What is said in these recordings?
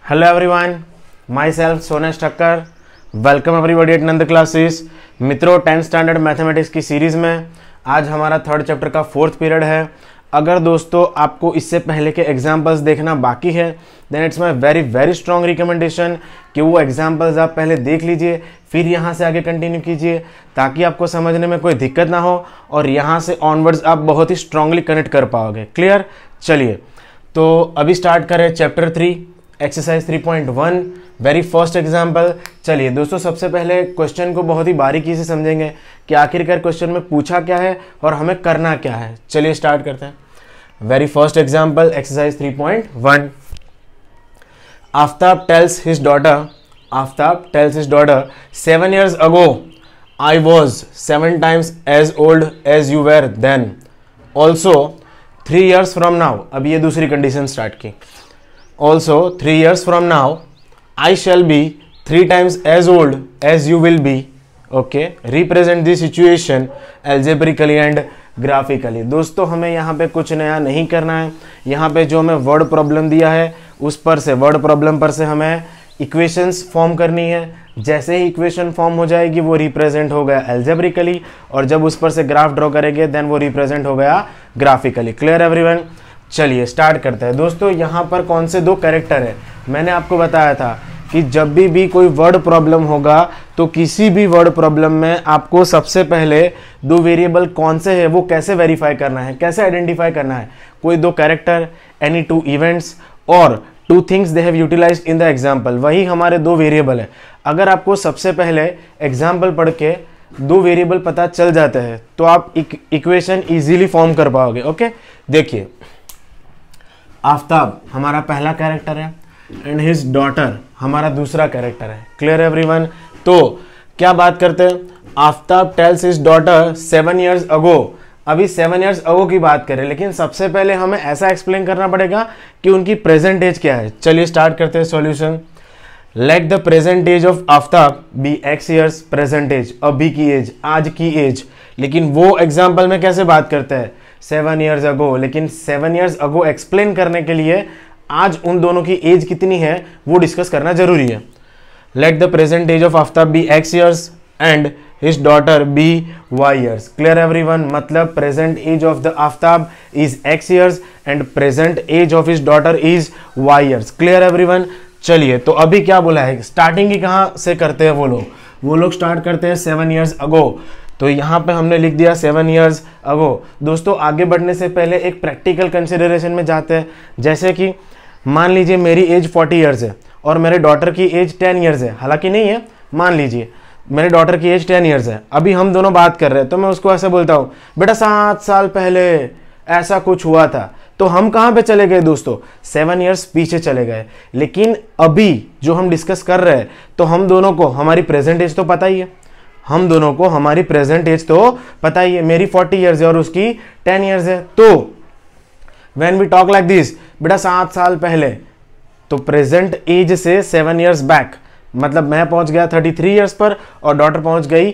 Hello everyone, myself Sonesh Thakkar. Welcome everybody at Nand classes. मित्रों 10th standard mathematics की series में आज हमारा थर्ड चैप्टर का 4th पीरियड है। अगर दोस्तों आपको इससे पहले के एग्जाम्पल्स देखना बाकी है then it's my very strong recommendation कि वो एग्जाम्पल्स आप पहले देख लीजिए, फिर यहाँ से आगे कंटिन्यू कीजिए ताकि आपको समझने में कोई दिक्कत ना हो और यहाँ से ऑनवर्ड्स आप बहुत ही स्ट्रांगली कनेक्ट कर पाओगे। क्लियर? चलिए तो अभी स्टार्ट करें chapter 3 exercise 3.1 very first example. चलिए दोस्तों सबसे पहले क्वेश्चन को बहुत ही बारीकी से समझेंगे कि आखिरकार क्वेश्चन में पूछा क्या है और हमें करना क्या है। चलिए स्टार्ट करते हैं। Very first example exercise 3.1। Aftab tales his daughter 7 years ago I was 7 times as old as you were then. Also 3 years from now, अब ये दूसरी कंडीशन स्टार्ट की। Also 3 years from now I shall be 3 times as old as you will be. Okay, represent this situation algebraically and graphically. दोस्तों हमें यहाँ पे कुछ नया नहीं करना है। यहाँ पे जो हमें वर्ड प्रॉब्लम दिया है उस पर से वर्ड प्रॉब्लम पर से हमें इक्वेशंस फॉर्म करनी है। जैसे ही इक्वेशन फॉर्म हो जाएगी वो रिप्रेजेंट हो गया एल्जेब्रिकली और जब उस पर से ग्राफ ड्रॉ करेंगे देन वो रिप्रेजेंट हो गया ग्राफिकली। Clear everyone? चलिए स्टार्ट करते हैं। दोस्तों यहाँ पर कौन से दो कैरेक्टर है, मैंने आपको बताया था कि जब भी कोई वर्ड प्रॉब्लम होगा तो किसी भी वर्ड प्रॉब्लम में आपको सबसे पहले दो वेरिएबल कौन से है वो कैसे वेरीफाई करना है, कैसे आइडेंटिफाई करना है। कोई दो कैरेक्टर, एनी टू इवेंट्स और two things they have utilized in the example, वही हमारे दो वेरिएबल है। अगर आपको सबसे पहले एग्जाम्पल पढ़ के दो वेरिएबल पता चल जाते हैं तो आप इक्वेशन इजीली फॉर्म कर पाओगे। ओके, देखिए आफ्ताब हमारा पहला कैरेक्टर है एंड हिज डॉटर हमारा दूसरा कैरेक्टर है। Clear everyone? तो क्या बात करते हैं, Aftab tales his daughter 7 years ago। अभी 7 years ago की बात करें लेकिन सबसे पहले हमें ऐसा एक्सप्लेन करना पड़ेगा कि उनकी प्रेजेंट एज क्या है। चलिए स्टार्ट करते हैं solution. Let the present age of Aftab be x years। Present age अभी की एज, आज की एज, लेकिन वो एग्जाम्पल में कैसे बात करते हैं 7 years ago, लेकिन 7 years ago एक्सप्लेन करने के लिए आज उन दोनों की एज कितनी है वो डिस्कस करना जरूरी है। Let the present age of Aftab be x years and his daughter be y years। Clear everyone? मतलब present age of the Aftab is x years and present age of his daughter is y years। Clear everyone? चलिए तो अभी क्या बोला है, starting ही कहाँ से करते हैं वो लोग स्टार्ट करते हैं 7 years ago। तो यहाँ पे हमने लिख दिया 7 years ago। दोस्तों आगे बढ़ने से पहले एक प्रैक्टिकल कंसिडरेशन में जाते हैं। जैसे कि मान लीजिए मेरी एज 40 years है और मेरे डॉटर की एज 10 years है, हालांकि नहीं है, मान लीजिए मेरे डॉटर की एज 10 years है। अभी हम दोनों बात कर रहे हैं तो मैं उसको ऐसे बोलता हूँ बेटा 7 साल पहले ऐसा कुछ हुआ था, तो हम कहाँ पे चले गए दोस्तों 7 years पीछे चले गए। लेकिन अभी जो हम डिस्कस कर रहे हैं तो हम दोनों को हमारी प्रेजेंट एज तो पता ही है, हम दोनों को हमारी प्रेजेंट एज तो पता ही है। मेरी 40 years है और उसकी 10 years है। तो when we talk like this बेटा 7 साल पहले, तो प्रेजेंट एज से 7 years बैक, मतलब मैं पहुंच गया 33 years पर और डॉटर पहुंच गई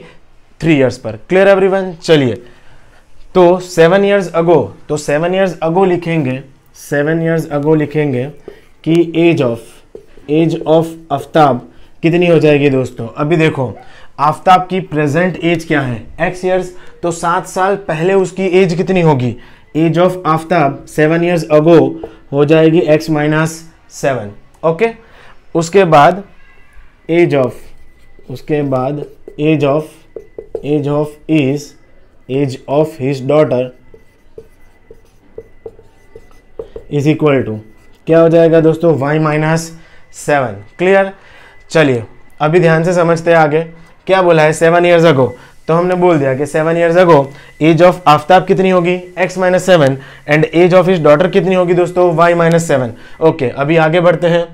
3 years पर। Clear everyone? चलिए तो 7 years ago, तो 7 years ago लिखेंगे, 7 years ago लिखेंगे कि एज ऑफ आफ्ताब कितनी हो जाएगी दोस्तों। अभी देखो आफ्ताब की प्रेजेंट एज क्या है x years, तो 7 साल पहले उसकी एज कितनी होगी, age of Aftab 7 years ago हो जाएगी x - 7। ओके, उसके बाद age of his daughter is equal to क्या हो जाएगा दोस्तों y - 7। क्लियर? चलिए अभी ध्यान से समझते हैं आगे क्या बोला है 7 years ago। तो हमने बोल दिया कि 7 years ago age of Aftab कितनी होगी x - 7 and age of his daughter कितनी होगी दोस्तों y - 7। ओके, अभी आगे बढ़ते हैं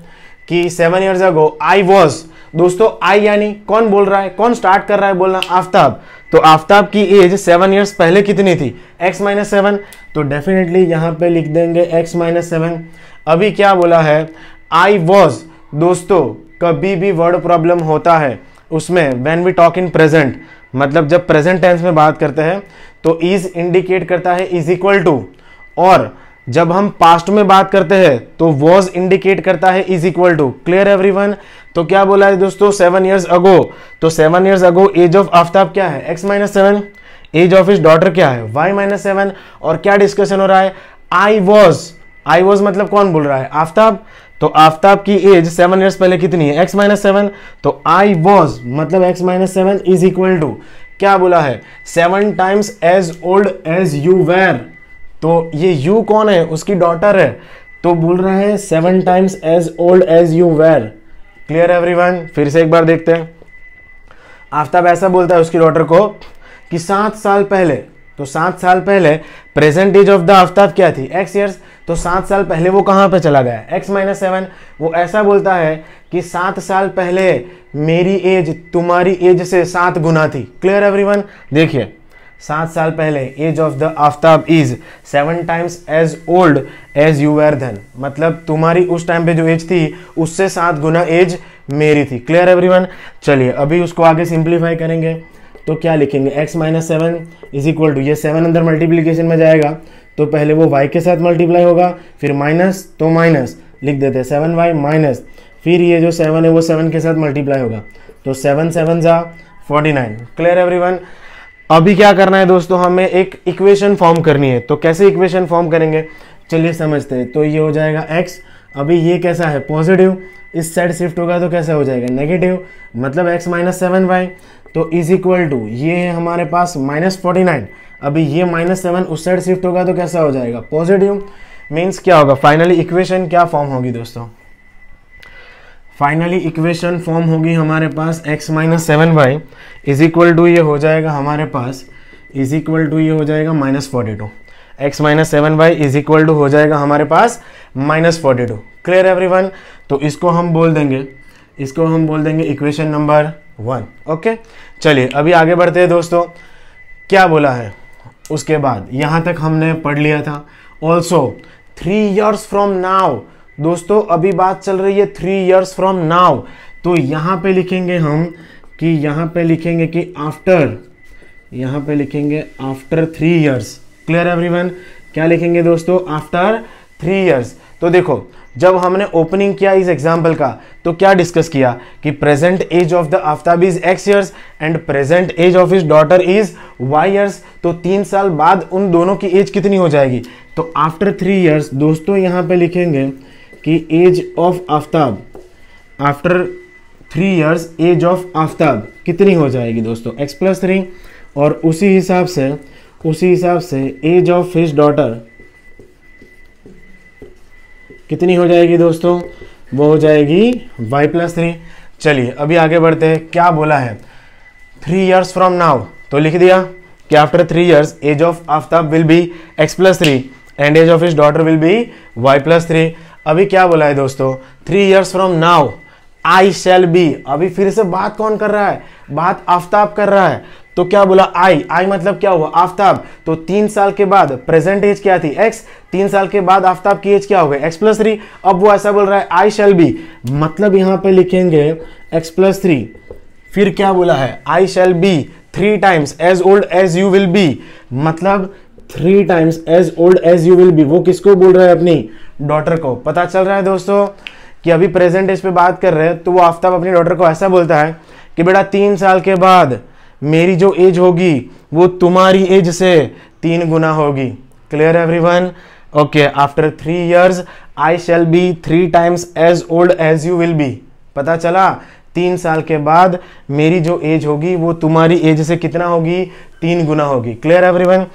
कि 7 years ago आई वॉज, दोस्तों आई यानी कौन बोल रहा है, कौन स्टार्ट कर रहा है बोलना, आफ्ताब। तो आफ्ताब की एज 7 years पहले कितनी थी x - 7, तो डेफिनेटली यहाँ पे लिख देंगे x - 7। अभी क्या बोला है आई वॉज। दोस्तों कभी भी वर्ड प्रॉब्लम होता है उसमें when we talk in present, मतलब जब प्रेजेंट टेंस में बात करते हैं तो इज इंडिकेट करता है इज इक्वल टू, और जब हम पास्ट में बात करते हैं तो वॉज इंडिकेट करता है is equal to. Clear everyone? तो क्या बोला है दोस्तों 7 years अगो, तो 7 years ago age of Aftab क्या है x-7, as of his daughter क्या है y-7, और क्या डिस्कशन हो रहा है आई वॉज मतलब कौन बोल रहा है आफ्ताब, तो आफ्ताब की एज 7 years पहले कितनी है x-7, तो आई वॉज मतलब x-7 इज इक्वल टू क्या बोला है 7 times as old as you were, तो ये यू कौन है उसकी डॉटर है, तो बोल रहा है 7 times as old as you were. Clear everyone? फिर से एक बार देखते हैं। आफ्ताब ऐसा बोलता है उसकी डॉटर को कि 7 साल पहले, तो 7 साल पहले present age of the Aftab क्या थी x years, तो 7 साल पहले वो कहां पे चला गया x-7। वो ऐसा बोलता है कि 7 साल पहले मेरी एज तुम्हारी एज से 7 गुना थी। Clear everyone? देखिए 7 साल पहले age of the Aftab is 7 times as old as you were then, मतलब तुम्हारी उस टाइम पे जो एज थी उससे 7 गुना एज मेरी थी। Clear everyone? चलिए अभी उसको आगे सिंप्लीफाई करेंगे तो क्या लिखेंगे x-7 इज इक्वल टू, ये 7 अंदर मल्टीप्लीकेशन में जाएगा तो पहले वो y के साथ मल्टीप्लाई होगा, फिर माइनस, तो माइनस लिख देते हैं 7y माइनस, फिर ये जो 7 है वो 7 के साथ मल्टीप्लाई होगा, तो 7 जा 49। Clear everyone? अभी क्या करना है दोस्तों, हमें एक इक्वेशन फॉर्म करनी है, तो कैसे इक्वेशन फॉर्म करेंगे चलिए समझते हैं। तो ये हो जाएगा x, अभी ये कैसा है पॉजिटिव, इस साइड शिफ्ट होगा तो कैसा हो जाएगा नेगेटिव, मतलब x-7y, तो इज इक्वल टू ये है हमारे पास -49, अभी ये -7 उस साइड शिफ्ट होगा तो कैसा हो जाएगा पॉजिटिव, मीन्स क्या होगा फाइनली इक्वेशन क्या फॉर्म होगी दोस्तों, फाइनली इक्वेशन फॉर्म होगी हमारे पास x-7y इज इक्वल टू ये हो जाएगा हमारे पास इज इक्वल टू ये हो जाएगा -42, x-7y इज इक्वल टू हो जाएगा हमारे पास -42। Clear everyone? तो इसको हम बोल देंगे इक्वेशन नंबर 1। ओके चलिए अभी आगे बढ़ते हैं दोस्तों। क्या बोला है उसके बाद, यहां तक हमने पढ़ लिया था। ऑल्सो 3 years फ्रॉम नाउ, दोस्तों अभी बात चल रही है 3 years फ्रॉम नाउ, तो यहां पे लिखेंगे हम कि यहां पे लिखेंगे कि आफ्टर 3 years। Clear everyone? क्या लिखेंगे दोस्तों आफ्टर 3 years। तो देखो जब हमने ओपनिंग किया इस एग्जाम्पल का तो क्या डिस्कस किया कि present age of the Aftab is x years and present age of his daughter is y years, तो 3 साल बाद उन दोनों की एज कितनी हो जाएगी, तो आफ्टर 3 years दोस्तों यहां पे लिखेंगे कि age of Aftab, after 3 years age of Aftab कितनी हो जाएगी दोस्तों x+3, और उसी हिसाब से एज ऑफ हिज डॉटर कितनी हो जाएगी दोस्तों, वो हो जाएगी y+3। चलिए अभी आगे बढ़ते हैं। क्या बोला है 3 years फ्रॉम नाउ, तो लिख दिया कि after 3 years age of Aftab will be x+3 and age of his daughter will be y+3। अभी क्या बोला है दोस्तों 3 years from now I shall be, अभी फिर से बात कौन कर रहा है, बात आफ्ताब कर रहा है, तो क्या बोला आई मतलब क्या हुआ आफ्ताब, तो 3 साल के बाद प्रेजेंट एज क्या थी x, 3 साल के बाद आफ्ताब की एज क्या हो गई x+3, अब वो ऐसा बोल रहा है आई शैल बी, मतलब यहां पे लिखेंगे x+3, फिर क्या बोला है I shall be 3 times as old as you will be, मतलब 3 times as old as you will be, वो किसको बोल रहा है अपनी डॉटर को। पता चल रहा है दोस्तों कि अभी प्रेजेंट एज पे बात कर रहे हैं, तो वो आफ्ताब अपनी डॉटर को ऐसा बोलता है कि बेटा 3 साल के बाद मेरी जो एज होगी वो तुम्हारी एज से 3 गुना होगी। Clear everyone? Okay, after 3 years I shall be 3 times as old as you will be. पता चला 3 साल के बाद मेरी जो एज होगी वो तुम्हारी एज से कितना होगी, 3 गुना होगी। Clear everyone?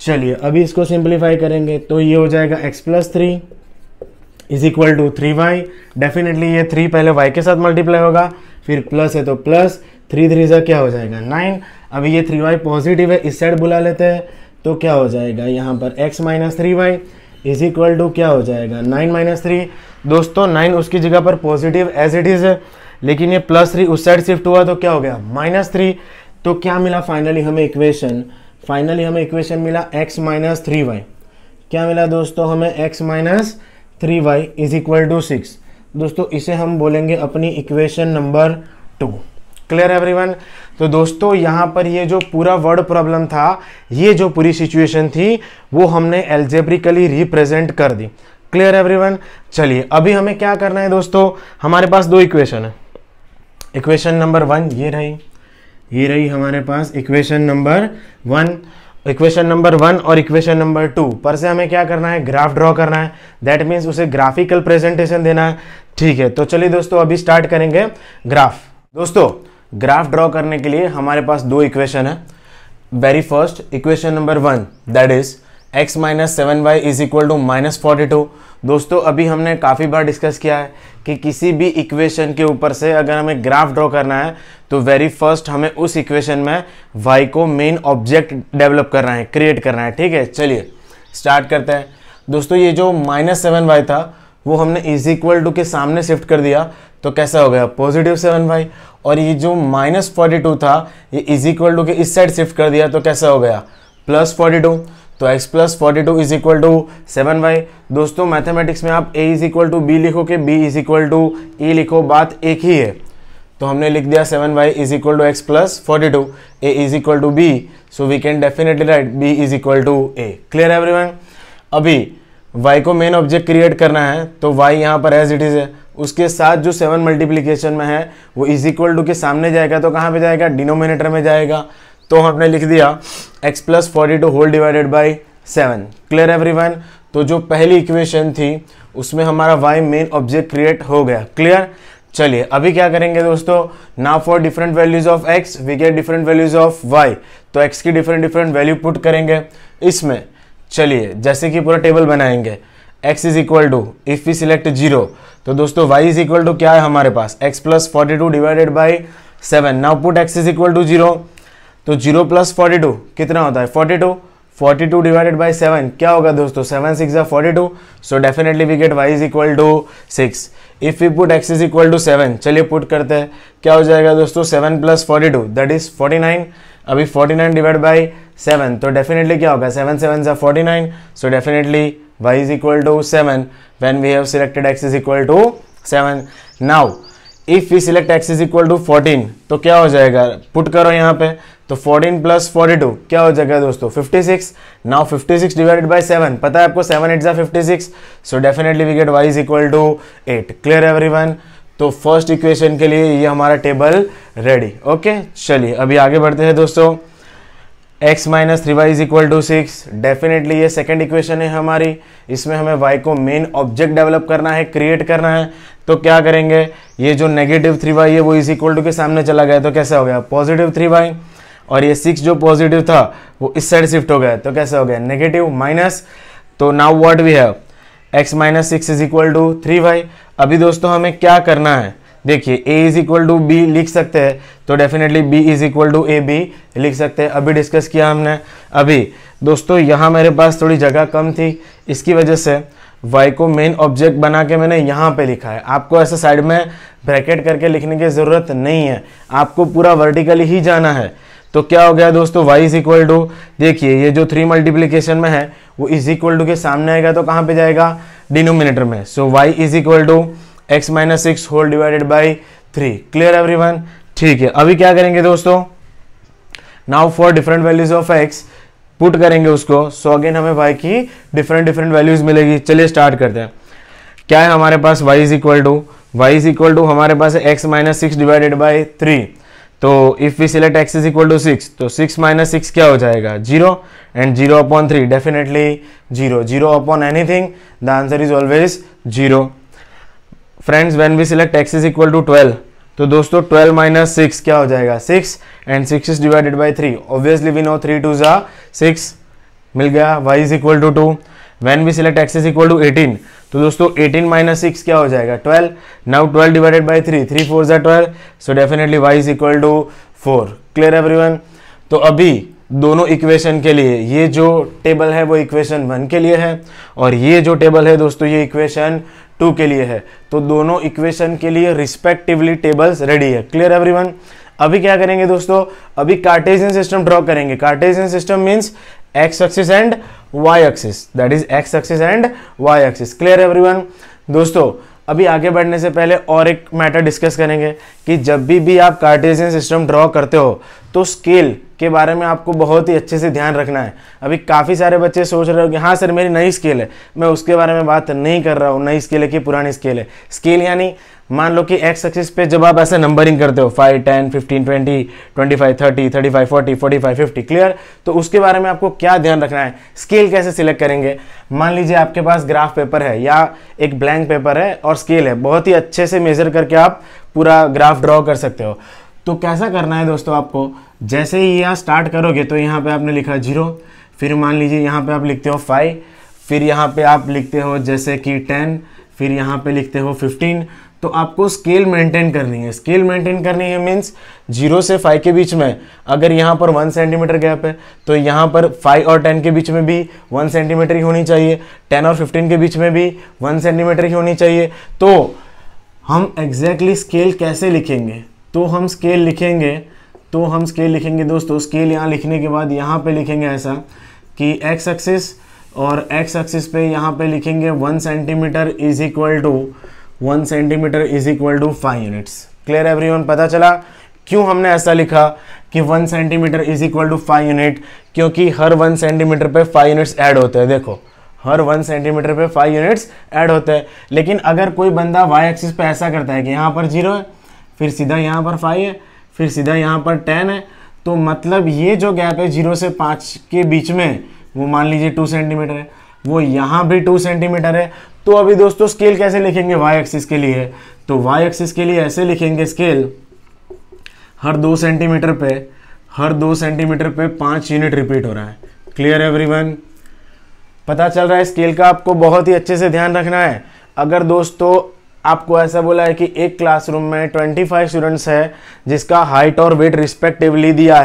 चलिए अभी इसको सिंप्लीफाई करेंगे तो ये हो जाएगा x+3 is equal to 3y। Definitely ये 3 पहले y के साथ मल्टीप्लाई होगा, फिर प्लस है तो प्लस, 3 3 जा क्या हो जाएगा 9। अभी ये 3y पॉजिटिव है, इस साइड बुला लेते हैं तो क्या हो जाएगा यहाँ पर x-3y इज इक्वल टू क्या हो जाएगा 9-3। दोस्तों 9 उसकी जगह पर पॉजिटिव एज इट इज है, लेकिन ये +3 उस साइड शिफ्ट हुआ तो क्या हो गया -3। तो क्या मिला फाइनली हमें इक्वेशन, मिला x-3y। क्या मिला दोस्तों हमें x-3y इज इक्वल टू 6। दोस्तों इसे हम बोलेंगे अपनी इक्वेशन नंबर 2। Clear everyone. तो दोस्तों यहाँ पर ये जो पूरा वर्ड प्रॉब्लम था, ये जो पूरी सिचुएशन थी वो हमने एल्जेब्रिकली रिप्रेजेंट कर दी। Clear everyone. चलिए अभी हमें क्या करना है दोस्तों, हमारे पास दो इक्वेशन है। इक्वेशन नंबर 1 ये रही हमारे पास इक्वेशन नंबर 1। इक्वेशन नंबर 1 और इक्वेशन नंबर 2 पर से हमें क्या करना है, ग्राफ ड्रॉ करना है। दैट मीन्स उसे ग्राफिकल प्रेजेंटेशन देना है। ठीक है, तो चलिए दोस्तों अभी स्टार्ट करेंगे ग्राफ। दोस्तों ग्राफ ड्रॉ करने के लिए हमारे पास दो इक्वेशन है। Very first equation number 1 that is x minus 7y is equal to minus 42। दोस्तों अभी हमने काफ़ी बार डिस्कस किया है कि किसी भी इक्वेशन के ऊपर से अगर हमें ग्राफ ड्रॉ करना है तो वेरी फर्स्ट हमें उस इक्वेशन में y को मेन ऑब्जेक्ट डेवलप करना है, क्रिएट करना है। ठीक है, चलिए स्टार्ट करते हैं। दोस्तों ये जो माइनस 7y था वो हमने इज इक्वल टू के सामने शिफ्ट कर दिया तो कैसा हो गया, पॉजिटिव 7y। और ये जो माइनस 42 था ये इज इक्वल टू के इस साइड शिफ्ट कर दिया तो कैसा हो गया, प्लस 42। तो x plus 42 is equal to 7y। दोस्तों मैथमेटिक्स में आप a is equal to b लिखो कि b is equal to e लिखो, बात एक ही है। तो हमने लिख दिया 7y is equal to x plus 42, a is equal to b, so we can definitely write b is equal to a। Clear everyone. अभी y को मेन ऑब्जेक्ट क्रिएट करना है तो y यहाँ पर एज इट इज है, उसके साथ जो 7 मल्टीप्लीकेशन में है वो इज इक्वल टू के सामने जाएगा तो कहाँ पे जाएगा, डिनोमिनेटर में जाएगा। तो हमने लिख दिया x plus 42 whole divided by 7। Clear everyone. तो जो पहली इक्वेशन थी उसमें हमारा y मेन ऑब्जेक्ट क्रिएट हो गया। क्लियर। चलिए अभी क्या करेंगे दोस्तों, now for different values of x we get different values of y। तो x की डिफरेंट वैल्यू पुट करेंगे इसमें। चलिए जैसे कि पूरा टेबल बनाएंगे, x is equal to if we select 0 तो दोस्तों y इज इक्वल टू क्या है हमारे पास, x plus 42 divided by 7। Now put x is equal to 0 तो 0 प्लस 42 कितना होता है, 42 डिवाइडेड बाई 7 क्या होगा दोस्तों, 7 6 जा 42। So definitely we get y is equal to 6। If we put x is equal to 7, चलिए पुट करते हैं, क्या हो जाएगा दोस्तों, 7 प्लस 42 दैट इज 49। अभी 49 डिवाइड बाई 7 तो डेफिनेटली क्या होगा, 7 7 जा 49। So definitely y is equal to 7 when we have selected x is equal to 7। Now if we select x is equal to 14 तो क्या हो जाएगा, पुट करो यहाँ पे, तो 14 प्लस 42 क्या हो जाएगा दोस्तों, 56। नाउ 56 डिवाइडेड बाई 7, पता है आपको 7 8 जा 56। So definitely we get y is equal to 8। Clear everyone. तो फर्स्ट इक्वेशन के लिए ये हमारा टेबल रेडी। ओके चलिए अभी आगे बढ़ते हैं दोस्तों। x minus 3y is equal to 6, definitely ये सेकेंड इक्वेशन है हमारी। इसमें हमें y को मेन ऑब्जेक्ट डेवलप करना है, क्रिएट करना है। तो क्या करेंगे, ये जो नेगेटिव 3y है वो इज इक्वल टू के सामने चला गया तो कैसा हो गया, पॉजिटिव 3y। और ये 6 जो पॉजिटिव था वो इस साइड शिफ्ट हो गया तो कैसा हो गया, नेगेटिव माइनस। तो now what we have, x minus 6 is equal to 3y। अभी दोस्तों हमें क्या करना है, देखिए a is equal to b लिख सकते हैं तो definitely b is equal to a b लिख सकते हैं, अभी डिस्कस किया हमने। अभी दोस्तों यहाँ मेरे पास थोड़ी जगह कम थी, इसकी वजह से y को मेन ऑब्जेक्ट बना के मैंने यहाँ पे लिखा है। आपको ऐसे साइड में ब्रैकेट करके लिखने की ज़रूरत नहीं है, आपको पूरा वर्टिकली ही जाना है। तो क्या हो गया दोस्तों, y इज इक्वल टू, देखिए ये जो 3 मल्टीप्लीकेशन में है वो इज इक्वल टू के सामने आएगा तो कहाँ पे जाएगा, डिनोमिनेटर में। So y is equal to x minus 6 whole divided by 3। Clear everyone. ठीक है अभी क्या करेंगे दोस्तों, now for different values of x पुट करेंगे उसको। सो अगेन हमें y की डिफरेंट वैल्यूज मिलेगी। चलिए स्टार्ट करते हैं। क्या है हमारे पास, y इज इक्वल टू हमारे पास है x माइनस 6 डिवाइडेड बाई 3। तो if we select x is equal to 6 तो 6 माइनस 6 क्या हो जाएगा, 0। And 0 upon 3 definitely 0 upon anything the answer is always 0। Friends when we select x is equal to 12 तो दोस्तों 12 माइनस 6 क्या हो जाएगा, 6। And 6 is divided by 3, obviously we know 3 2 जा 6, मिल गया। y is equal to 2। When we select x is equal to 18 तो दोस्तों 18 माइनस 6 क्या हो जाएगा, 12। नाउ 12 डिवाइडेड बाई 3, 3 4 जा 12। So definitely y is equal to 4। Clear everyone. तो अभी दोनों इक्वेशन के लिए ये जो टेबल है वो इक्वेशन 1 के लिए है और ये जो टेबल है दोस्तों ये इक्वेशन 2 के लिए है। तो दोनों इक्वेशन के लिए रिस्पेक्टिवली टेबल्स रेडी है। Clear everyone. अभी क्या करेंगे दोस्तों, अभी कार्टेशियन सिस्टम ड्रॉ करेंगे। Cartesian system means x axis and y axis, that is x axis and y axis. Clear everyone. दोस्तों अभी आगे बढ़ने से पहले और एक मैटर डिस्कस करेंगे कि जब भी आप कार्टेशियन सिस्टम ड्रॉ करते हो तो स्केल के बारे में आपको बहुत ही अच्छे से ध्यान रखना है। अभी काफ़ी सारे बच्चे सोच रहे हो कि हाँ सर मेरी नई स्केल है, मैं उसके बारे में बात नहीं कर रहा हूँ, नई स्केल है कि पुरानी स्केल है। स्केल यानी मान लो कि एक्स एक्सिस पे जब आप ऐसे नंबरिंग करते हो 5, 10, 15, 20, 25, 30, 35, 40, 45, 50, क्लियर। तो उसके बारे में आपको क्या ध्यान रखना है, स्केल कैसे सिलेक्ट करेंगे। मान लीजिए आपके पास ग्राफ पेपर है या एक ब्लैंक पेपर है और स्केल है, बहुत ही अच्छे से मेजर करके आप पूरा ग्राफ ड्रॉ कर सकते हो। तो कैसा करना है दोस्तों, आपको जैसे ही यहाँ स्टार्ट करोगे तो यहाँ पे आपने लिखा 0, फिर मान लीजिए यहाँ पे आप लिखते हो 5, फिर यहाँ पे आप लिखते हो जैसे कि 10, फिर यहाँ पे लिखते हो 15। तो आपको स्केल मेंटेन करनी है। स्केल मेंटेन करनी है मीन्स 0 से 5 के बीच में अगर यहाँ पर 1 सेंटीमीटर गैप है तो यहाँ पर 5 और 10 के बीच में भी 1 सेंटीमीटर ही होनी चाहिए, 10 और 15 के बीच में भी 1 सेंटीमीटर ही होनी चाहिए। तो हम एग्जैक्टली स्केल कैसे लिखेंगे, तो हम स्केल लिखेंगे दोस्तों। स्केल यहाँ लिखने के बाद यहाँ पे लिखेंगे ऐसा कि एक्स एक्सिस और एक्स एक्सिस पे यहाँ पे लिखेंगे 1 centimetre is equal to 1 centimetre is equal to 5 units. Clear everyone, पता चला क्यों हमने ऐसा लिखा कि 1 centimetre is equal to 5 unit, क्योंकि हर 1 सेंटीमीटर पे 5 यूनिट्स ऐड होते हैं। देखो हर 1 सेंटीमीटर पे 5 यूनिट्स ऐड होते हैं। लेकिन अगर कोई बंदा वाई एक्सिस पे ऐसा करता है कि यहाँ पर 0 है, फिर सीधा यहाँ पर 5 है, फिर सीधा यहाँ पर 10 है, तो मतलब ये जो गैप है 0 से 5 के बीच में वो मान लीजिए 2 सेंटीमीटर है, वो यहाँ भी 2 सेंटीमीटर है। तो अभी दोस्तों स्केल कैसे लिखेंगे वाई एक्सिस के लिए, तो वाई एक्सिस के लिए ऐसे लिखेंगे स्केल हर 2 सेंटीमीटर पे 5 यूनिट रिपीट हो रहा है। क्लियर एवरीवन, पता चल रहा है स्केल का आपको बहुत ही अच्छे से ध्यान रखना है। अगर दोस्तों आपको ऐसा बोला है कि एक क्लासरूम में 25 स्टूडेंट्स है जिसका हाइट और वेट रिस्पेक्टिवली दिया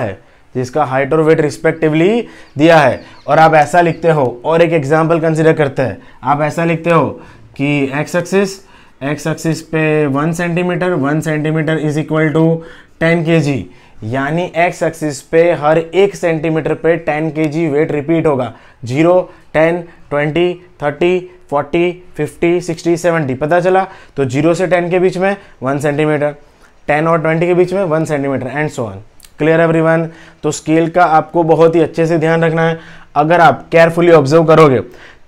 है, और आप ऐसा लिखते हो, और एक एग्जांपल कंसीडर करते हैं, आप ऐसा लिखते हो कि एक्स एक्सिस पे 1 centimetre is equal to 10 kg, यानी एक्स एक्सिस पे हर 1 सेंटीमीटर पे 10 kg वेट रिपीट होगा। 0, 10, 20, 30, 40, 50, 60, 70, पता चला। तो 0 से 10 के बीच में 1 सेंटीमीटर, 10 और 20 के बीच में 1 centimetre and so on. Clear everyone, तो स्केल का आपको बहुत ही अच्छे से ध्यान रखना है। अगर आप केयरफुली ऑब्जर्व करोगे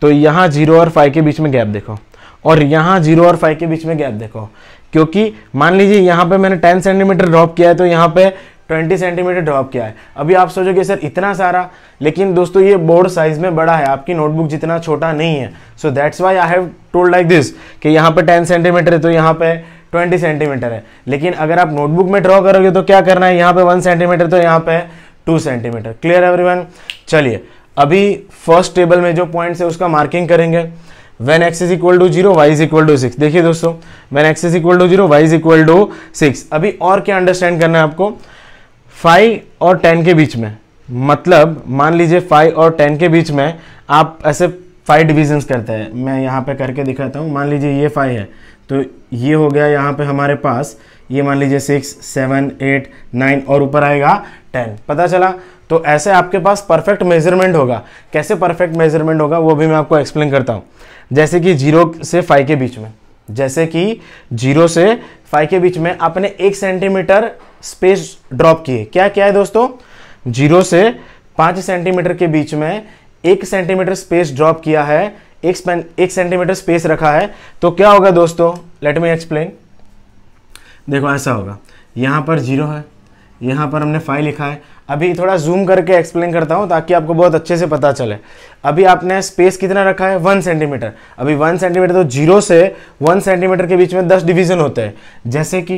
तो यहाँ 0 और 5 के बीच में गैप देखो, और यहाँ 0 और 5 के बीच में गैप देखो, क्योंकि मान लीजिए यहाँ पे मैंने 10 सेंटीमीटर ड्रॉप किया है तो यहाँ पे 20 सेंटीमीटर ड्रॉप किया है। अभी आप सोचोगे सर इतना सारा, लेकिन दोस्तों ये बोर्ड साइज में बड़ा है, आपकी नोटबुक जितना छोटा नहीं है। So that's why I have told like this कि यहाँ पे 10 सेंटीमीटर है तो यहाँ पे 20 सेंटीमीटर है। लेकिन अगर आप नोटबुक में ड्रॉ करोगे तो क्या करना है, यहाँ पे 1 सेंटीमीटर तो यहाँ पे 2 सेंटीमीटर। क्लियर एवरीवन, चलिए अभी फर्स्ट टेबल में जो पॉइंट्स है उसका मार्किंग करेंगे। When x is equal to 0, y is equal to 6। देखिए दोस्तों, when x is equal to 0, y is equal to 6। अभी और क्या अंडरस्टैंड करना है आपको, 5 और 10 के बीच में, मतलब मान लीजिए 5 और 10 के बीच में आप ऐसे 5 डिविजन्स करते हैं। मैं यहाँ पे करके दिखाता हूँ। मान लीजिए ये 5 है तो ये हो गया यहाँ पे हमारे पास, ये मान लीजिए 6, 7, 8, 9 और ऊपर आएगा 10। पता चला। तो ऐसे आपके पास परफेक्ट मेजरमेंट होगा। कैसे परफेक्ट मेजरमेंट होगा वो भी मैं आपको एक्सप्लेन करता हूँ। जैसे कि 0 से 5 के बीच में, जैसे कि 0 से 5 के बीच में आपने 1 सेंटीमीटर स्पेस ड्रॉप किए। क्या क्या है दोस्तों, 0 से 5 सेंटीमीटर के बीच में 1 सेंटीमीटर स्पेस ड्रॉप किया है, 1 सेंटीमीटर स्पेस रखा है। तो क्या होगा दोस्तों, लेट मी एक्सप्लेन। देखो ऐसा होगा, यहाँ पर 0 है, यहाँ पर हमने 5 लिखा है। अभी थोड़ा जूम करके एक्सप्लेन करता हूँ ताकि आपको बहुत अच्छे से पता चले। अभी आपने स्पेस कितना रखा है, 1 सेंटीमीटर। अभी 1 सेंटीमीटर तो 0 से 1 सेंटीमीटर के बीच में 10 डिवीजन होते हैं। जैसे कि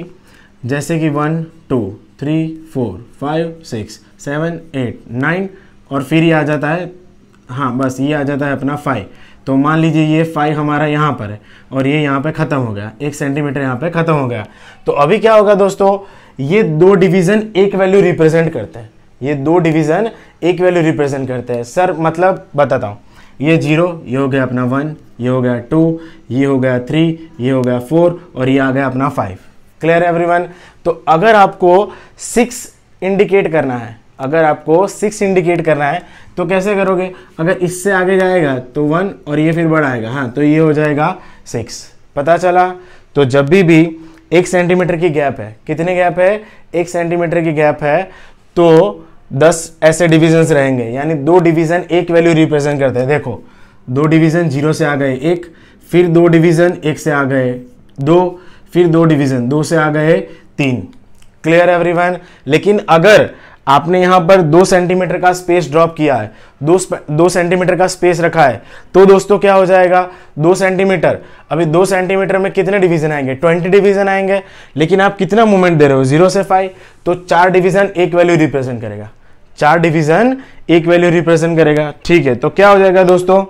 1, 2, 3, 4, 5, 6, 7, 8, 9 और फिर ये आ जाता है, हाँ बस ये आ जाता है अपना 5। तो मान लीजिए ये 5 हमारा यहाँ पर है और ये यहाँ पे ख़त्म हो गया, 1 सेंटीमीटर यहाँ पे ख़त्म हो गया। तो अभी क्या होगा दोस्तों, ये 2 डिवीज़न एक वैल्यू रिप्रेजेंट करते हैं। ये 2 डिवीज़न एक वैल्यू रिप्रेजेंट करते हैं। सर मतलब बताता हूँ, ये 0, ये हो गया अपना 1, ये हो गया 2, ये हो गया 3, ये हो गया 4 और ये आ गया अपना 5। Clear everyone. तो अगर आपको 6 इंडिकेट करना है, अगर आपको 6 इंडिकेट करना है तो कैसे करोगे, अगर इससे आगे जाएगा तो 1 और ये फिर बढ़ाएगा, हाँ तो ये हो जाएगा 6। पता चला। तो जब भी 1 सेंटीमीटर की गैप है, कितने गैप है, 1 सेंटीमीटर की गैप है, तो 10 ऐसे डिविजन्स रहेंगे, यानी 2 डिवीजन एक वैल्यू रिप्रेजेंट करते हैं। देखो 2 डिवीजन 0 से आ गए 1, फिर 2 डिवीजन 1 से आ गए 2, फिर 2 डिवीजन 2 से आ गए 3। Clear everyone. लेकिन अगर आपने यहां पर 2 सेंटीमीटर का स्पेस ड्रॉप किया है, 2 सेंटीमीटर का स्पेस रखा है, तो दोस्तों क्या हो जाएगा, 2 सेंटीमीटर, अभी 2 सेंटीमीटर में कितने डिवीजन आएंगे, 20 डिवीजन आएंगे। लेकिन आप कितना मूवमेंट दे रहे हो, 0 से 5, तो 4 डिवीजन एक वैल्यू रिप्रेजेंट करेगा, 4 डिवीजन एक वैल्यू रिप्रेजेंट करेगा। ठीक है, तो क्या हो जाएगा दोस्तों,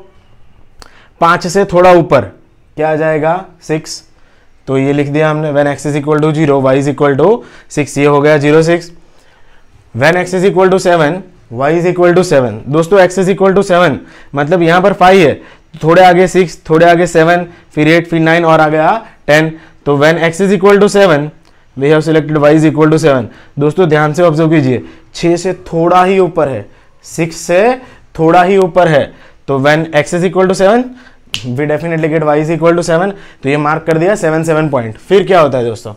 5 से थोड़ा ऊपर क्या आ जाएगा, 6। तो ये लिख दिया हमने, when x is equal to 0 y is equal to 6, ये हो गया 0 6। When x is equal to 7 y is equal to 7, दोस्तों x इज इक्वल टू 7 मतलब यहाँ पर 5 है, थोड़े आगे 6, थोड़े आगे 7, फिर 8, फिर 9 और आ गया 10। तो when x is equal to 7 we have selected y is equal to 7। दोस्तों ध्यान से ऑब्जर्व कीजिए, 6 से थोड़ा ही ऊपर है, 6 से थोड़ा ही ऊपर है। तो when x is equal to 7 we definitely get y is equal to 7। तो ये मार्क कर दिया 7 पॉइंट। फिर क्या होता है दोस्तों,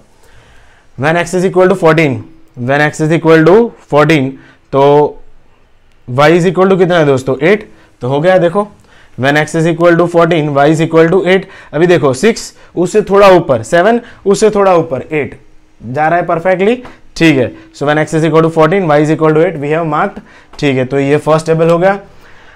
when x is equal to 14, when x is equal to 14 तो y इज इक्वल टू कितना है दोस्तों, 8। तो हो गया, देखो when x is equal to 14 y is equal to 8। अभी देखो 6 उससे थोड़ा ऊपर, 7 उससे थोड़ा ऊपर, 8 जा रहा है परफेक्टली। ठीक है, so when x is equal to 14 y is equal to 8 we have marked. ठीक है, तो ये फर्स्ट टेबल हो गया।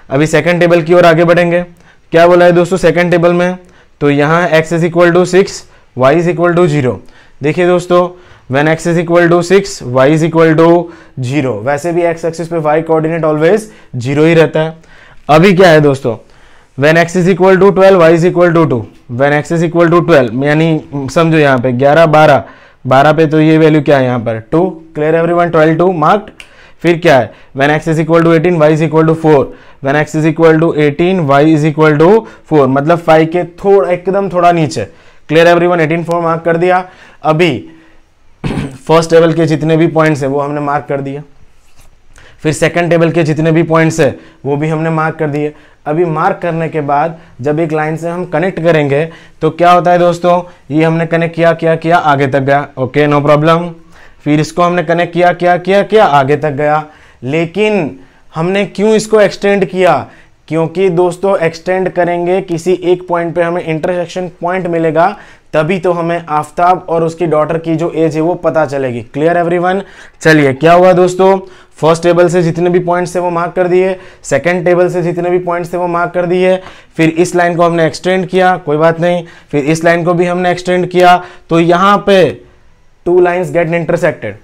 अभी सेकंड टेबल की ओर आगे बढ़ेंगे। क्या बोला है दोस्तों सेकंड टेबल में, तो यहाँ x is equal to 6 y is equal to 0। देखिए दोस्तों, when x is equal to 6 y is equal to 0, वैसे भी x एक्सिस पे y कोऑर्डिनेट ऑलवेज 0 ही रहता है। अभी क्या है दोस्तों, when x is equal to 12 y is equal to 2, when x is equal to 12 यानी समझो यहाँ पे 11 12 पे, तो ये वैल्यू क्या है यहाँ पर 2। Clear everyone, 12 2 marked. फिर क्या है, when x is equal to 18 y is equal to 4, when x is equal to 18 y is equal to 4 मतलब 5 के थोड़ा एकदम थोड़ा नीचे। क्लियर एवरीवन, 18 4 मार्क कर दिया। अभी फर्स्ट टेबल के जितने भी पॉइंट्स है वो हमने मार्क कर दिया, फिर सेकंड टेबल के जितने भी पॉइंट्स है वो भी हमने मार्क कर दिए। अभी मार्क करने के बाद जब एक लाइन से हम कनेक्ट करेंगे तो क्या होता है दोस्तों, ये हमने कनेक्ट किया आगे तक गया, ओके नो प्रॉब्लम। फिर इसको हमने कनेक्ट किया आगे तक गया। लेकिन हमने क्यों इसको एक्सटेंड किया, क्योंकि दोस्तों एक्सटेंड करेंगे किसी एक पॉइंट पे हमें इंटरसेक्शन पॉइंट मिलेगा, तभी तो हमें आफताब और उसकी डॉटर की जो एज है वो पता चलेगी। Clear everyone. चलिए क्या हुआ दोस्तों, फर्स्ट टेबल से जितने भी पॉइंट्स थे वो मार्क कर दिए, सेकंड टेबल से जितने भी पॉइंट्स थे वो मार्क कर दिए, फिर इस लाइन को हमने एक्सटेंड किया, कोई बात नहीं, फिर इस लाइन को भी हमने एक्सटेंड किया। तो यहाँ पे 2 लाइन्स गेट इंटरसेक्टेड,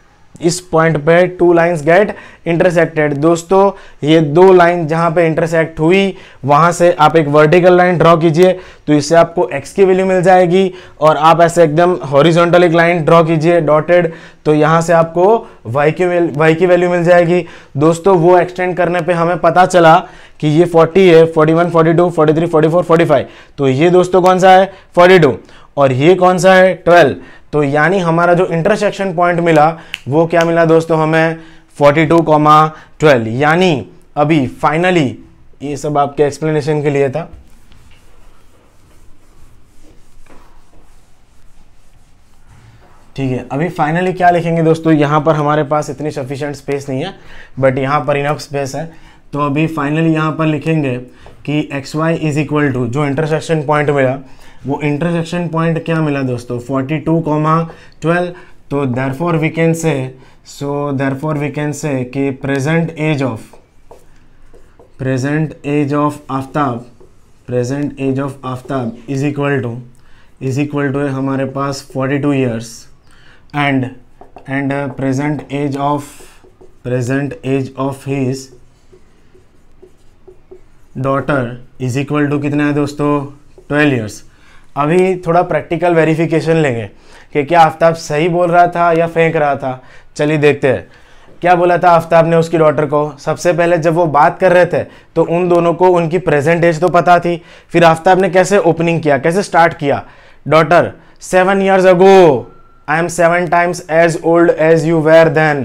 इस पॉइंट पे 2 लाइन्स गेट इंटरसेक्टेड। दोस्तों ये 2 लाइन जहां पे इंटरसेक्ट हुई वहां से आप एक वर्टिकल लाइन ड्रॉ कीजिए, तो इससे आपको x की वैल्यू मिल जाएगी। और आप ऐसे एकदम हॉरिजॉन्टल एक लाइन ड्रॉ कीजिए डॉटेड, तो यहां से आपको y की वैल्यू मिल जाएगी। दोस्तों वो एक्सटेंड करने पे हमें पता चला कि ये 40 है, 41 42 43 44 45, तो ये दोस्तों कौन सा है 42 और ये कौन सा है 12। तो यानी हमारा जो इंटरसेक्शन पॉइंट मिला वो क्या मिला दोस्तों हमें 42,12। यानी अभी फाइनली, ये सब आपके एक्सप्लेनेशन के लिए था, ठीक है। अभी फाइनली क्या लिखेंगे दोस्तों, यहाँ पर हमारे पास इतनी सफिशिएंट स्पेस नहीं है बट यहाँ पर इनफ स्पेस है। तो अभी फाइनली यहाँ पर लिखेंगे कि xy इज इक्वल टू जो इंटरसेक्शन पॉइंट मिला, वो इंटरसेक्शन पॉइंट क्या मिला दोस्तों 42,12। तो देयरफॉर वी कैन से कि present age of Aftab is equal to है हमारे पास 42 years and present age of his daughter is equal to कितना है दोस्तों 12 ईयर्स। अभी थोड़ा प्रैक्टिकल वेरिफिकेशन लेंगे कि क्या आफ्ताब सही बोल रहा था या फेंक रहा था। चलिए देखते हैं क्या बोला था आफ्ताब ने उसकी डॉटर को। सबसे पहले जब वो बात कर रहे थे तो उन दोनों को उनकी प्रेजेंट एज तो पता थी। फिर आफ्ताब ने कैसे ओपनिंग किया, कैसे स्टार्ट किया, daughter 7 years ago I am 7 times as old as you were then.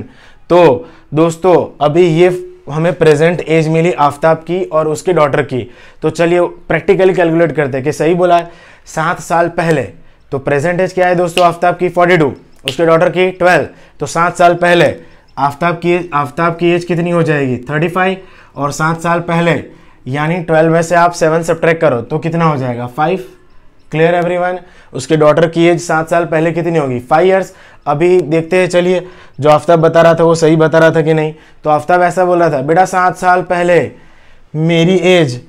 तो दोस्तों अभी ये हमें प्रेजेंट एज मिली आफ्ताब की और उसके डॉटर की। तो चलिए प्रैक्टिकली कैलकुलेट करते हैं कि सही बोला है। 7 साल पहले। तो प्रेजेंट एज क्या है दोस्तों आफ्ताब की 42, उसके डॉटर की 12, तो 7 साल पहले आफ्ताब की एज कितनी हो जाएगी 35, और 7 साल पहले यानी 12 में से आप 7 सब्ट्रैक्ट करो तो कितना हो जाएगा 5। Clear everyone. उसके डॉटर की एज 7 साल पहले कितनी होगी 5 इयर्स। अभी देखते हैं, चलिए जो आफ्ताब बता रहा था वो सही बता रहा था कि नहीं। तो आफ्ताब ऐसा बोला था, बेटा 7 साल पहले मेरी एज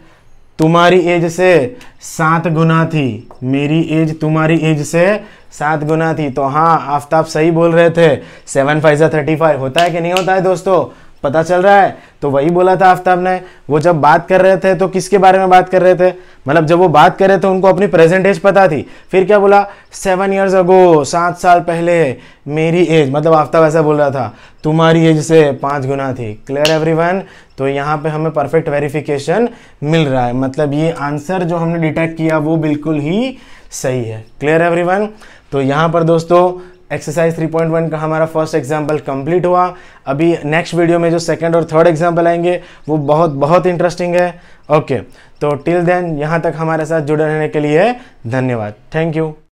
तुम्हारी एज से 7 गुना थी, मेरी एज तुम्हारी एज से 7 गुना थी। तो हाँ आफ्ताब सही बोल रहे थे, 7 5 35 होता है कि नहीं होता है दोस्तों, पता चल रहा है। तो वही बोला था आफ्ताब ने। वो जब बात कर रहे थे तो किसके बारे में बात कर रहे थे, मतलब जब वो बात कर रहे थे उनको अपनी प्रेजेंट एज पता थी। फिर क्या बोला 7 इयर्स अगो, 7 साल पहले मेरी एज, मतलब आफ्ताब ऐसा बोल रहा था तुम्हारी एज से 5 गुना थी। Clear everyone. तो यहाँ पे हमें परफेक्ट वेरिफिकेशन मिल रहा है, मतलब ये आंसर जो हमने डिटेक्ट किया वो बिल्कुल ही सही है। Clear everyone. तो यहाँ पर दोस्तों एक्सरसाइज 3.1 का हमारा फर्स्ट एग्जाम्पल कंप्लीट हुआ। अभी नेक्स्ट वीडियो में जो सेकंड और थर्ड एग्जाम्पल आएंगे वो बहुत बहुत इंटरेस्टिंग है। ओके, तो टिल देन यहाँ तक हमारे साथ जुड़े रहने के लिए धन्यवाद। Thank you.